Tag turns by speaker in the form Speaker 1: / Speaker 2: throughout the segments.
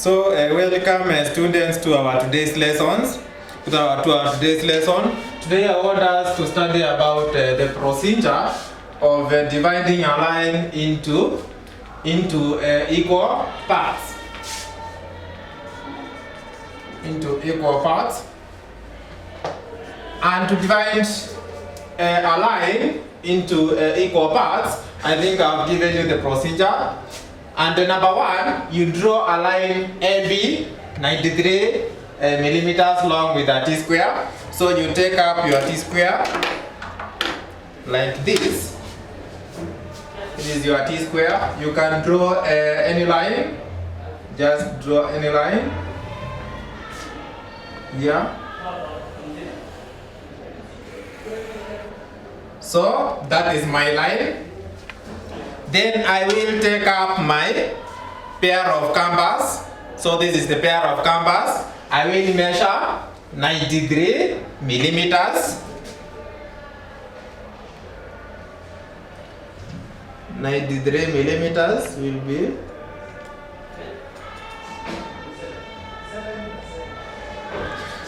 Speaker 1: So welcome students to our today's lessons. To our today's lesson. Today I want us to study about the procedure of dividing a line into equal parts. And to divide a line into equal parts, I think I've given you the procedure. And number one, you draw a line AB 93 millimeters long with a T-square. So you take up your T-square like this. This is your T-square. You can draw any line. Just draw any line. Yeah. So that is my line. Then I will take up my pair of canvas. So this is the pair of canvas. I will measure 93 millimeters. 93 millimeters will be .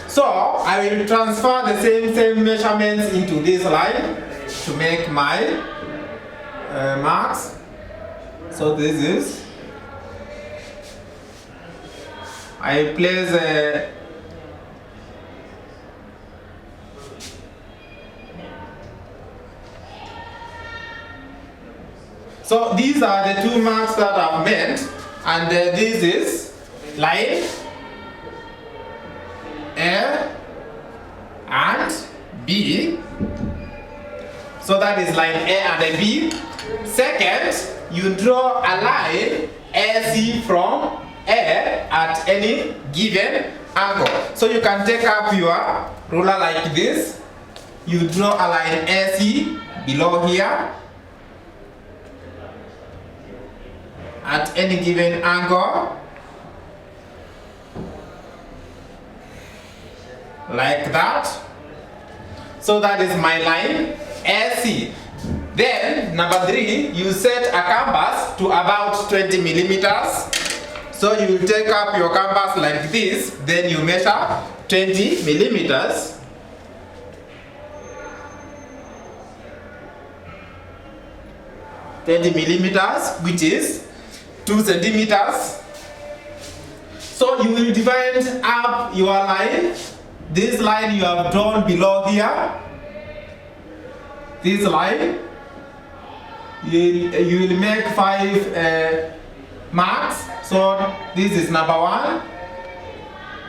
Speaker 1: So I will transfer the same measurements into this line to make my marks. So this is, I place so these are the two marks that I've made, and this is line A and B. So that is line A and B. Second, you draw a line AC from A at any given angle. So you can take up your ruler like this. You draw a line AC below here at any given angle, like that. So that is my line AC. Then number three, you set a canvas to about 20 millimeters. So you will take up your canvas like this, then you measure 20 millimeters. Which is 2 centimeters. So you will divide up your line. This line you have drawn below here. This line, you will make 5 marks. So this is number one.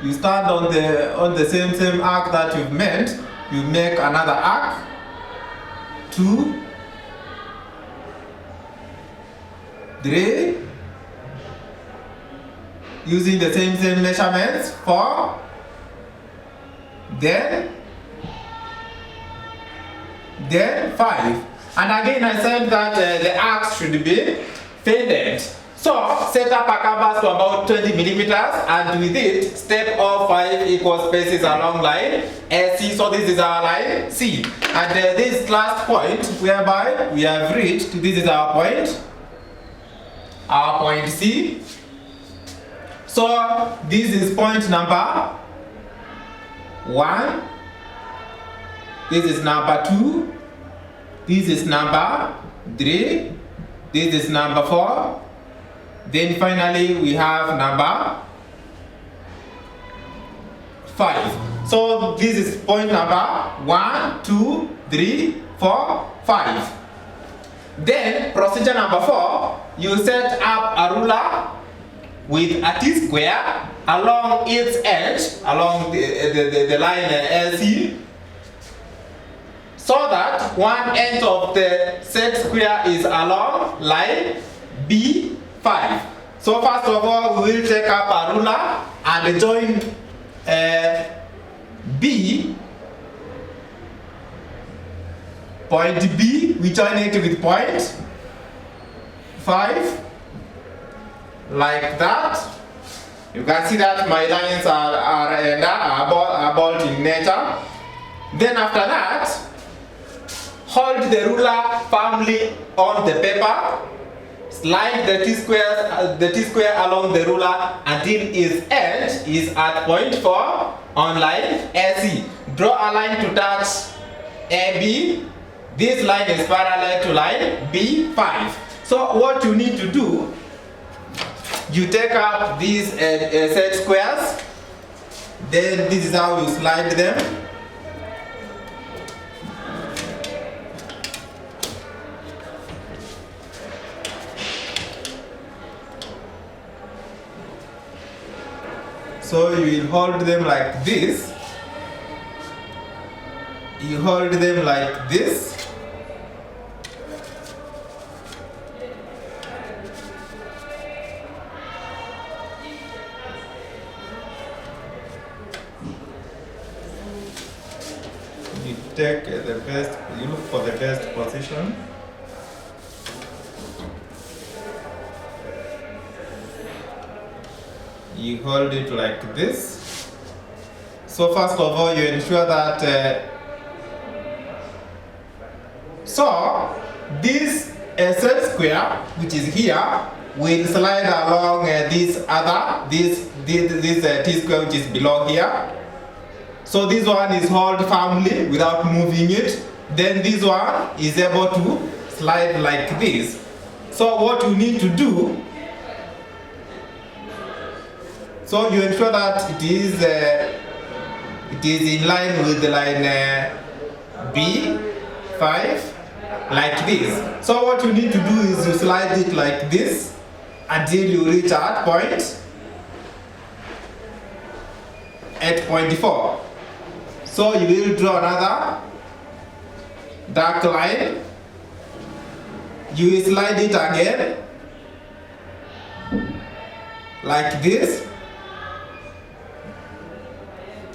Speaker 1: You stand on the same arc that you've made. You make another arc. 2, 3. Using the same measurements. 4. Then 5. And again I said that the arcs should be faded. So set up a canvas to about 20 millimeters, and with it step off 5 equal spaces along line AC. So this is our line C. And this last point whereby we have reached, this is our point C. So this is point number 1. This is number 2. This is number 3. This is number 4. Then finally we have number 5. So this is point number 1, 2, 3, 4, 5. Then procedure number 4, you set up a ruler with a T-square along its edge, along the line LC, so that one end of the set square is along line B5. So first of all, we will take up a ruler and join B, point B, we join it with point 5, like that. You can see that my lines are bold in nature. Then after that, hold the ruler firmly on the paper, slide the T-square along the ruler until its edge is at point 4 on line AC. Draw a line to touch AB. This line is parallel to line B5. So what you need to do, you take up these set squares, then this is how you slide them. So you will hold them like this. You hold them like this. You take the best, you look for the best position. You hold it like this. So first of all, you ensure that so this set square, which is here, will slide along this T-square which is below here. So this one is held firmly without moving it. Then this one is able to slide like this. So what you need to do, so you ensure that it is in line with the line B5 like this. So what you need to do is you slide it like this until you reach at point 4. So you will draw another dark line. You will slide it again like this.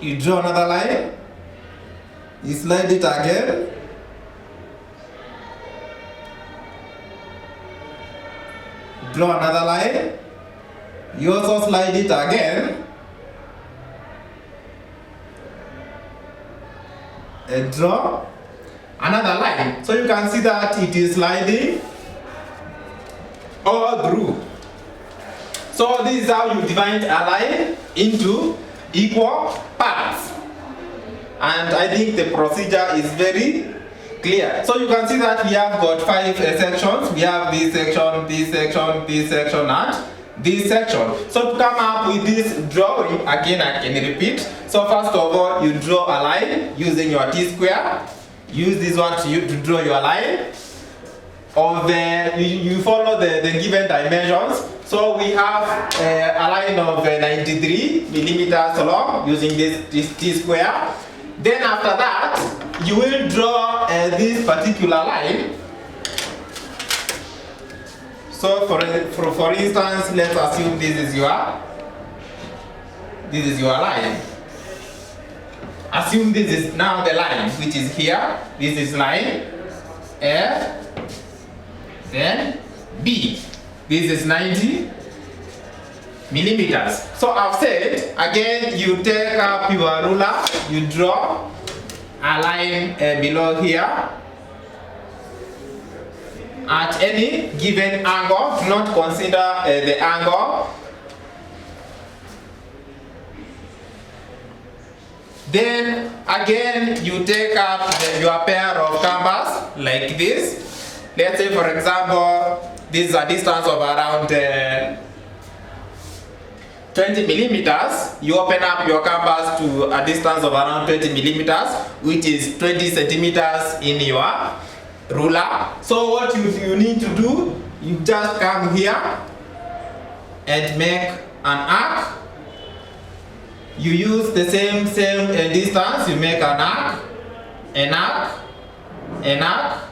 Speaker 1: You draw another line. You slide it again. Draw another line. You also slide it again. And draw another line. So you can see that it is sliding all through. So this is how you divide a line into equal parts. And I think the procedure is very clear. So you can see that we have got 5 sections. We have this section, this section, this section, and this section. So to come up with this drawing, again I can repeat. So first of all, you draw a line using your T-square. Use this one to draw your line. You follow the given dimensions. So we have a line of 93 millimeters long using this T-square. Then after that, you will draw this particular line. So for instance, let's assume this is your line. Assume this is now the line which is here. This is line A, then B. This is 90 millimeters. So I've said, again, you take up your ruler, you draw a line below here at any given angle. Do not consider the angle. Then again, you take up your pair of canvas like this. Let's say, for example, this is a distance of around 20 millimeters. You open up your canvas to a distance of around 20 millimeters, which is 20 centimeters in your ruler. So what you need to do, you just come here and make an arc. You use the same distance. You make an arc, an arc, an arc,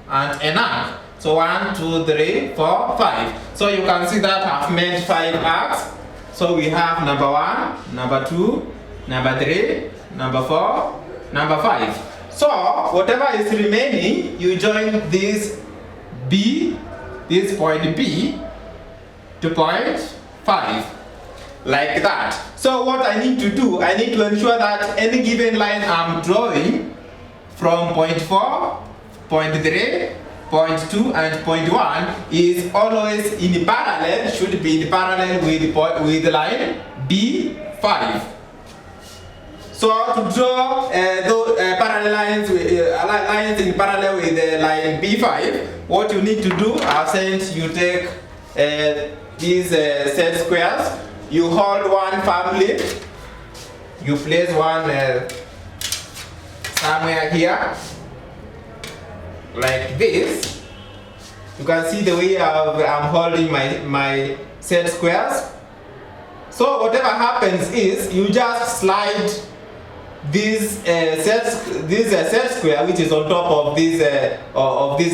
Speaker 1: and an arc. So 1, 2, 3, 4, 5. So you can see that I've made 5 arcs. So we have number 1, number 2, number 3, number 4, number 5. So whatever is remaining, you join this B, this point B, to point 5. Like that. So what I need to do, I need to ensure that any given line I'm drawing from point 4, point 3, point 2 and point 1 is always in parallel, should be in parallel with line B5. So to draw parallel lines, lines in parallel with line B5, what you need to do, since you take these set squares, you hold one firmly, you place one somewhere here, like this. You can see the way I'm holding my set squares. So whatever happens is you just slide this set square, which is on top of this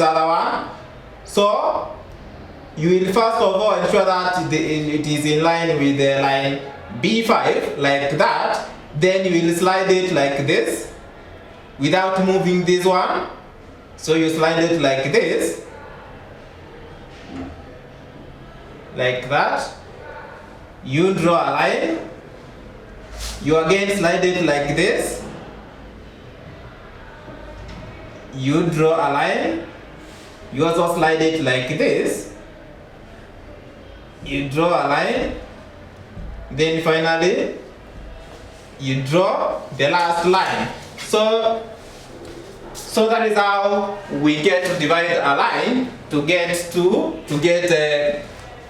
Speaker 1: other one. So you will first of all ensure that it is in line with the line B5, like that. Then you will slide it like this without moving this one. So you slide it like this, like that. You draw a line. You again slide it like this. You draw a line. You also slide it like this. You draw a line. Then finally, you draw the last line. So that is how we get to divide a line to get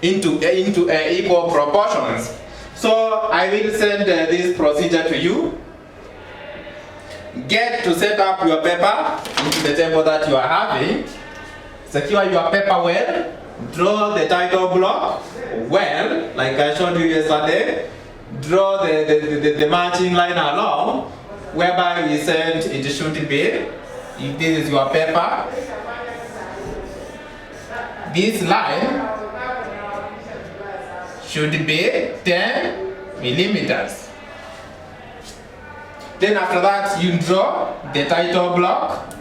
Speaker 1: into equal proportions. So I will send this procedure to you. Get to set up your paper into the table that you are having. Secure your paper well. Draw the title block well, like I showed you yesterday. Draw the matching line along, whereby we said it should be. If this is your paper, this line should be 10 millimeters. Then after that, you draw the title block.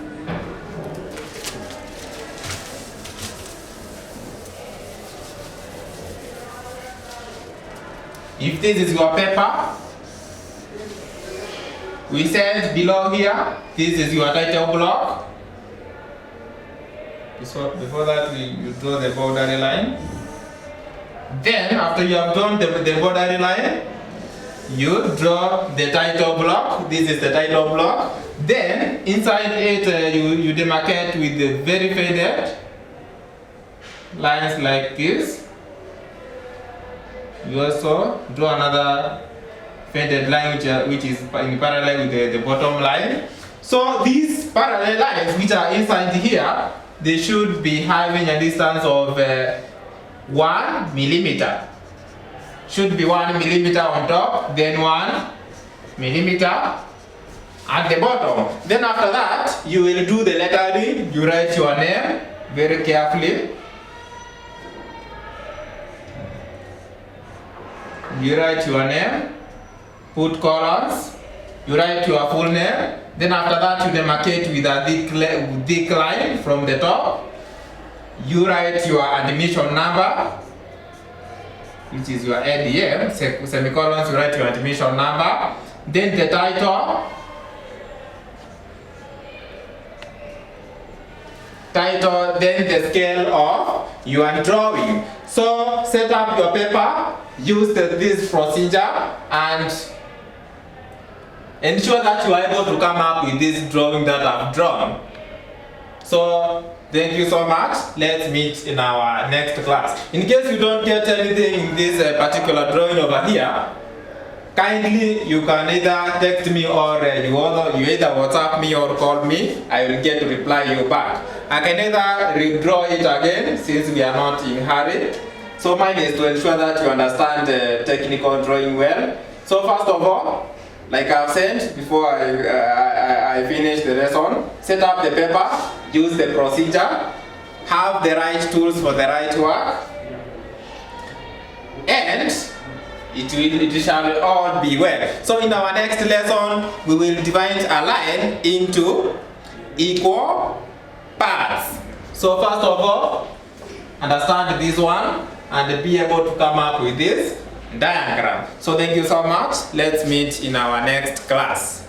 Speaker 1: If this is your paper, we said below here, this is your title block. So before that, you draw the boundary line. Then after you have drawn the boundary line, you draw the title block. This is the title block. Then inside it, you demarcate with the very faded lines like this. You also draw another faded line which is in parallel with the bottom line. So these parallel lines which are inside here, they should be having a distance of 1 millimeter. Should be 1 millimeter on top, then 1 millimeter at the bottom. Then after that, you will do the lettering. You write your name very carefully. You write your name, put colons, you write your full name. Then after that, you demarcate with a thick line from the top. You write your admission number, which is your ADM, semicolons, you write your admission number. Then the title, then the scale of your drawing. So set up your paper, use this procedure, and ensure that you are able to come up with this drawing that I've drawn. So thank you so much. Let's meet in our next class. In case you don't get anything in this particular drawing over here, kindly you can either text me or you either WhatsApp me or call me. I will get to reply you back. I can either redraw it again since we are not in a hurry. So mine is to ensure that you understand technical drawing well. So first of all, like I've said before I finish the lesson, set up the paper, use the procedure, have the right tools for the right work, and it shall all be well. So in our next lesson, we will divide a line into equal parts. So first of all, understand this one and be able to come up with this diagram. So thank you so much. Let's meet in our next class.